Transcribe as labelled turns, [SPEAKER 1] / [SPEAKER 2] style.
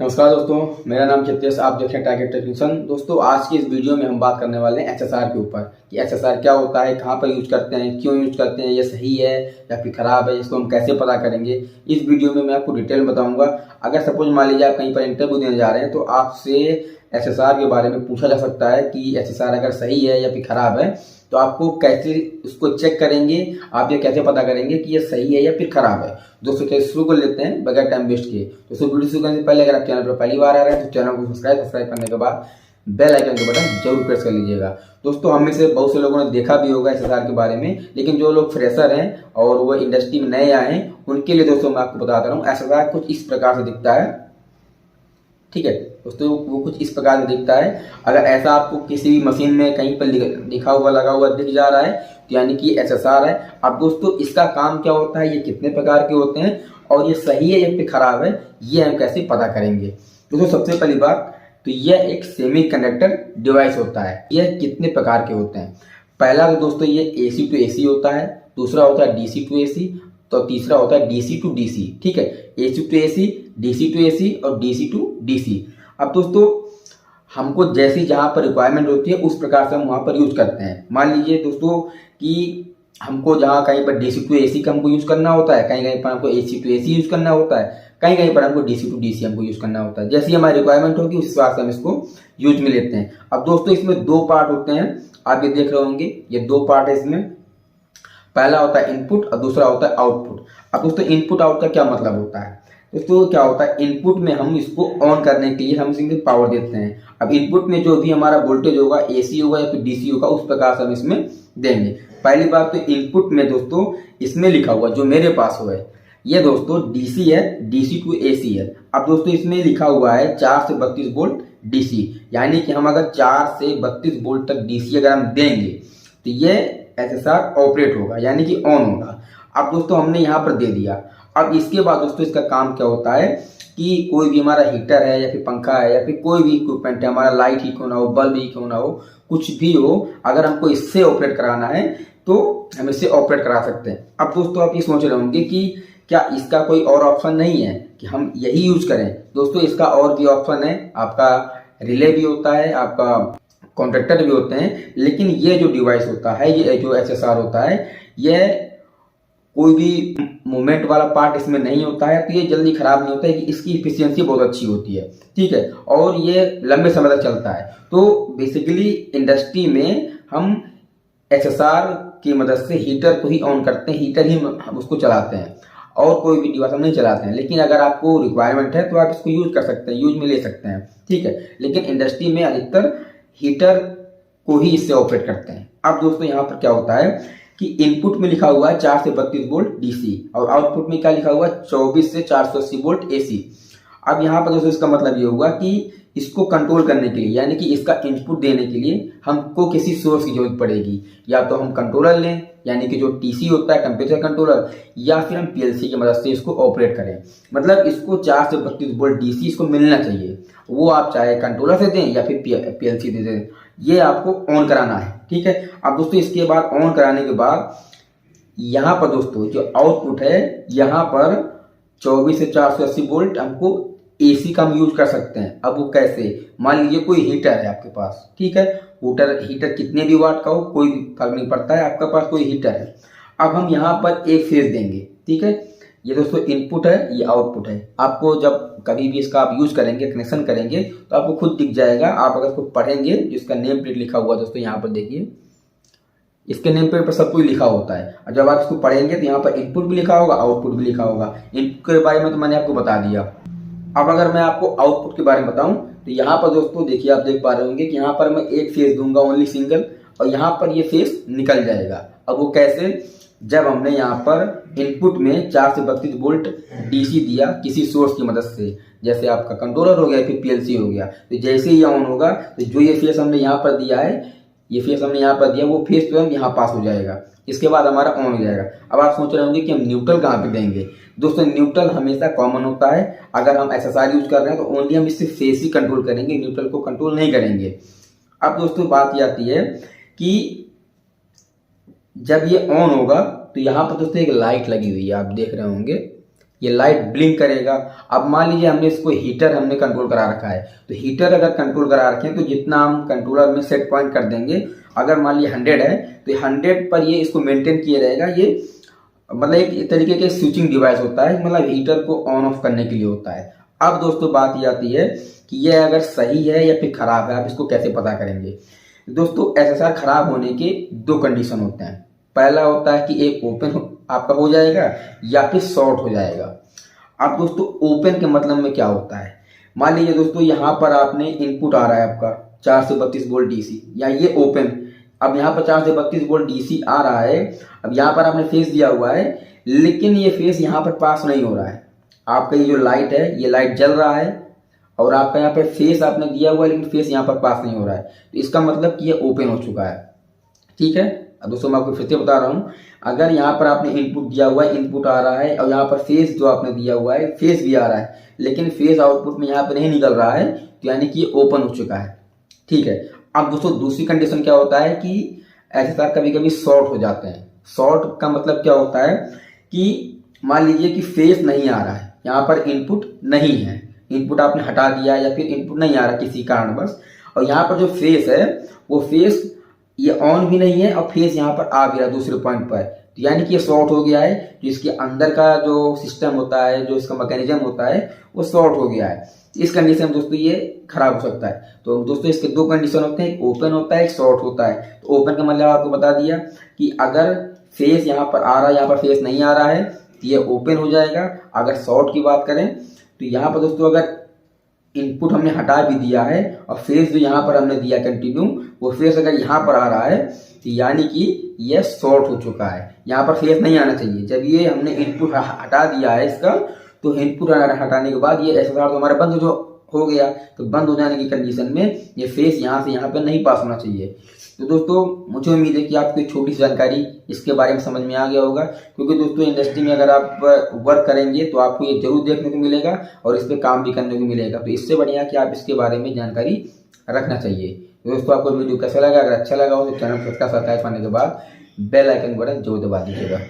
[SPEAKER 1] नमस्कार दोस्तों, मेरा नाम चित्रेश। आप देख रहे हैं टारगेट टेक्नीशियन। दोस्तों, आज की इस वीडियो में हम बात करने वाले हैं एचएसआर के ऊपर कि एचएसआर क्या होता है, कहां पर यूज करते हैं, क्यों यूज करते हैं, ये सही है या फिर खराब है, इसको हम कैसे पता करेंगे। इस वीडियो में मैं आपको डिटेल बताऊंगा। अगर सपोज मान लीजिए आप कहीं पर इंटरव्यू देने जा रहे हैं तो आपसे एचएसआर के बारे में पूछा जा सकता है कि एचएसआर अगर सही है या फिर खराब है, तो आपको कैसे उसको चेक करेंगे, आप ये कैसे पता करेंगे कि ये सही है या फिर खराब है। दोस्तों, चलिए शुरू कर लेते हैं बगैर टाइम वेस्ट किए। दोस्तों, वीडियो शुरू करने से पहले अगर आप चैनल पर पहली बार आ रहे हैं तो चैनल को सब्सक्राइब करने के बाद बेल आइकन का बटन जरूर प्रेस कर लीजिएगा। दोस्तों, हम में से बहुत से लोगों ने देखा भी होगा एचएसआर के बारे में, लेकिन जो लोग फ्रेशर हैं और वो इंडस्ट्री में नए आए हैं उनके लिए दोस्तों मैं आपको बताता हूँ एचएसआर कुछ इस प्रकार से दिखता है। ठीक है दोस्तों, वो कुछ इस प्रकार से दिखता है। अगर ऐसा आपको किसी भी मशीन में कहीं पर लिखा हुआ लगा हुआ दिख जा रहा है तो यानी कि एचएसआर है। अब दोस्तों, इसका काम क्या होता है, ये कितने प्रकार के होते हैं और ये सही है या फिर खराब है, ये हम कैसे पता करेंगे। दोस्तों, सबसे पहली बात तो यह एक सेमीकंडक्टर डिवाइस होता है। यह कितने प्रकार के होते हैं? पहला तो दोस्तों ये एसी टू एसी होता है, दूसरा होता है डीसी टू एसी, तो तीसरा होता है डीसी टू डीसी। ठीक है, AC to AC, DC to AC और डीसी टू डीसी। अब दोस्तों, हमको जैसी जहां पर रिक्वायरमेंट होती है उस प्रकार से हम वहां पर यूज करते हैं। मान लीजिए दोस्तों कि हमको जहां कहीं पर डीसी टू एसी का हमको यूज करना होता है, कहीं कहीं पर हमको एसी टू एसी यूज करना होता है, कहीं कहीं पर हमको डीसी टू डीसी हमको यूज करना होता है। जैसी हमारी रिक्वायरमेंट होगी उस हिसाब से हम इसको यूज में लेते हैं। अब दोस्तों, इसमें दो पार्ट होते हैं, आप ये देख रहे होंगे, ये दो पार्ट है इसमें। पहला होता है इनपुट और दूसरा होता है आउटपुट। अब दोस्तों, इनपुट आउट का क्या मतलब होता है? दोस्तों, क्या होता है, इनपुट में हम इसको ऑन करने के लिए हम इसमें पावर देते हैं। अब इनपुट में जो भी हमारा वोल्टेज होगा, एसी होगा या फिर डीसी होगा, उस प्रकार से हम इसमें देंगे। पहली बात तो इनपुट में दोस्तों इसमें लिखा हुआ जो मेरे पास हुआ है, ये दोस्तों डीसी है, डीसी टू एसी है। अब दोस्तों, इसमें लिखा हुआ है 4 से 32 वोल्ट डीसी, यानी कि हम अगर 4 से 32 वोल्ट तक डीसी अगर हम देंगे तो ये एचएसआर ऑपरेट होगा, यानी कि ऑन होगा। अब दोस्तों, हमने यहाँ पर दे दिया। अब इसके बाद दोस्तों इसका काम क्या होता है कि कोई भी हमारा हीटर है या फिर पंखा है या फिर कोई भी इक्विपमेंट है, हमारा लाइट ही क्यों ना हो, बल्ब ही क्यों ना हो, कुछ भी हो, अगर हमको इससे ऑपरेट कराना है तो हम इससे ऑपरेट करा सकते हैं। अब दोस्तों, आप ये सोच रहे होंगे कि क्या इसका कोई और ऑप्शन नहीं है कि हम यही यूज करें? दोस्तों, इसका और भी ऑप्शन है। आपका रिले भी होता है, आपका कॉन्ट्रैक्टर भी होते हैं, लेकिन ये जो डिवाइस होता है, ये जो एचएसआर होता है, ये कोई भी मूवमेंट वाला पार्ट इसमें नहीं होता है, तो ये जल्दी खराब नहीं होता है। इसकी इफिशियंसी बहुत अच्छी होती है। ठीक है, और ये लंबे समय तक चलता है। तो बेसिकली इंडस्ट्री में हम एचएसआर की मदद से हीटर को ही ऑन करते हैं, हीटर ही हम उसको चलाते हैं और कोई भी डिवाइस हम नहीं चलाते हैं। लेकिन अगर आपको रिक्वायरमेंट है तो आप इसको यूज कर सकते हैं, यूज में ले सकते हैं। ठीक है, लेकिन इंडस्ट्री में अधिकतर हीटर को ही इससे ऑपरेट करते हैं। अब दोस्तों, यहाँ पर क्या होता है कि इनपुट में लिखा हुआ है 4 से 32 वोल्ट डीसी और आउटपुट में क्या लिखा हुआ है 24 से 480 वोल्ट एसी। अब यहाँ पर दोस्तों इसका मतलब ये हुआ कि इसको कंट्रोल करने के लिए, यानी कि इसका इनपुट देने के लिए हमको किसी सोर्स की जरूरत पड़ेगी। या तो हम कंट्रोलर लें, यानी कि जो टीसी होता है टेम्परेचर कंट्रोलर, या फिर हम पीएलसी की मदद से इसको ऑपरेट करें। मतलब इसको 4 से 32 वोल्ट डीसी इसको मिलना चाहिए। वो आप चाहे कंट्रोलर से दें या फिर पीएलसी दे दें, ये आपको ऑन कराना है। ठीक है, अब दोस्तों इसके बाद ऑन कराने के बाद यहाँ पर दोस्तों जो आउटपुट है, यहाँ पर 24 से 480 वोल्ट हमको एसी का हम यूज कर सकते हैं। अब वो कैसे? मान लीजिए कोई हीटर है आपके पास, ठीक है, हीटर कितने भी वाट का हो कोई फर्क नहीं पड़ता है, आपके पास कोई हीटर है। अब हम यहाँ पर एक फेज देंगे। ठीक है, ये दोस्तों इनपुट है, ये आउटपुट है। आपको जब कभी भी इसका आप यूज करेंगे, कनेक्शन करेंगे, तो आपको खुद दिख जाएगा। आप अगर इसको पढ़ेंगे, जिसका नेम प्लेट लिखा हुआ दोस्तों यहाँ पर देखिए, इसके नेम प्लेट पर सब कुछ लिखा होता है। और जब आप इसको पढ़ेंगे तो यहाँ पर इनपुट भी लिखा होगा, आउटपुट भी लिखा होगा। इनपुट के बारे में तो मैंने आपको बता दिया। अब अगर मैं आपको आउटपुट के बारे में बताऊं तो यहाँ पर दोस्तों देखिए, आप देख पा रहे होंगे कि यहाँ पर मैं एक फेज दूंगा, ओनली सिंगल, और यहाँ पर ये फेज निकल जाएगा। अब वो कैसे? जब हमने यहाँ पर इनपुट में 4 से 32 वोल्ट डीसी दिया किसी सोर्स की मदद से, जैसे आपका कंट्रोलर हो गया फिर पीएलसी हो गया, तो जैसे ही ऑन होगा तो जो ये फेज हमने यहाँ पर दिया है, ये फेज हमने यहाँ पर दिया, वो फेज तुरंत यहाँ पास हो जाएगा। इसके बाद हमारा ऑन हो जाएगा। अब आप सोच रहे होंगे कि हम न्यूट्रल कहाँ पे देंगे? दोस्तों, न्यूट्रल हमेशा कॉमन होता है। अगर हम एचएसआर यूज कर रहे हैं तो ओनली हम इससे फेज ही कंट्रोल करेंगे, न्यूट्रल को कंट्रोल नहीं करेंगे। अब दोस्तों बात ये आती है कि जब ये ऑन होगा तो यहाँ पर दोस्तों एक लाइट लगी हुई है, आप देख रहे होंगे, ये लाइट ब्लिंक करेगा। अब मान लीजिए हमने इसको हीटर हमने कंट्रोल करा रखा है, तो हीटर अगर कंट्रोल करा रखे हैं तो जितना हम कंट्रोलर में सेट पॉइंट कर देंगे, अगर मान लीजिए 100 है तो 100 पर ये इसको मेंटेन किया रहेगा। ये मतलब एक तरीके के स्विचिंग डिवाइस होता है, मतलब हीटर को ऑन ऑफ करने के लिए होता है। अब दोस्तों बात ये आती है कि ये अगर सही है या फिर खराब है, आप इसको कैसे पता करेंगे। दोस्तों एसएसआर खराब होने के 2 कंडीशन होते हैं। पहला होता है कि एक ओपन आपका हो जाएगा या फिर शॉर्ट हो जाएगा। अब दोस्तों ओपन के मतलब में क्या होता है, मान लीजिए दोस्तों यहाँ पर आपने इनपुट आ रहा है आपका 4 से 32 वोल्ट डीसी, या ये ओपन। अब यहाँ पर 4 से 32 वोल्ट डीसी आ रहा है। अब यहाँ पर आपने फेस दिया हुआ है, लेकिन ये फेस यहाँ पर पास नहीं हो रहा है। आपका ये जो लाइट है, ये लाइट जल रहा है और आपका यहाँ पे फेस आपने दिया हुआ है, लेकिन फेस यहाँ पर पास नहीं हो रहा है, तो इसका मतलब कि ये ओपन हो चुका है। ठीक है। अब दोस्तों मैं आपको फिर से बता रहा हूँ, अगर यहाँ पर आपने इनपुट दिया हुआ है, इनपुट आ रहा है, और यहाँ पर फेस जो आपने दिया हुआ है, फेस भी आ रहा है, लेकिन फेस आउटपुट में यहाँ पर नहीं निकल रहा है, तो यानी कि ये ओपन हो चुका है। ठीक है। अब दोस्तों दूसरी कंडीशन क्या होता है कि एसएसआर कभी कभी शॉर्ट हो जाते हैं। शॉर्ट का मतलब क्या होता है कि मान लीजिए कि फेस नहीं आ रहा है, यहाँ पर इनपुट नहीं है, इनपुट आपने हटा दिया या फिर इनपुट नहीं आ रहा किसी कारणवश, और यहाँ पर जो फेस है वो फेस ये ऑन भी नहीं है और फेस यहाँ पर आ गया दूसरे पॉइंट पर, तो यानी कि ये शॉर्ट हो गया है। जो इसके अंदर का जो सिस्टम होता है, जो इसका मैकेनिज्म होता है, वो शॉर्ट हो गया है। इस कंडीशन में दोस्तों ये खराब हो सकता है। तो दोस्तों इसके 2 कंडीशन होते हैं, एक ओपन होता है, एक शॉर्ट होता है। तो ओपन का मतलब आपको बता दिया कि अगर फेस यहाँ पर आ रहा है, यहाँ पर फेस नहीं आ रहा है, तो ये ओपन हो जाएगा। अगर शॉर्ट की बात करें तो यहाँ पर दोस्तों अगर इनपुट हमने हटा भी दिया है और फेस जो यहाँ पर हमने दिया कंटिन्यू, वो फेस अगर यहाँ पर आ रहा है, तो यानी कि ये शॉर्ट हो चुका है। यहाँ पर फेस नहीं आना चाहिए। जब ये हमने इनपुट हटा दिया है इसका, तो इनपुट हटाने के बाद ये एसएसआर तो हमारा बंद हो गया। तो बंद हो जाने की कंडीशन में ये फेस यहाँ से यहाँ पे नहीं पास होना चाहिए। तो दोस्तों मुझे उम्मीद है कि आपको एक छोटी सी जानकारी इसके बारे में समझ में आ गया होगा, क्योंकि दोस्तों इंडस्ट्री में अगर आप वर्क करेंगे तो आपको ये जरूर देखने को मिलेगा और इस पर काम भी करने को मिलेगा। तो इससे बढ़िया कि आप इसके बारे में जानकारी रखना चाहिए। दोस्तों आपको वीडियो कैसा लगा, अगर अच्छा लगा हो तो चैनल सब्सक्राइब करने के बाद बेल आइकन बटन जरूर दबा दीजिएगा।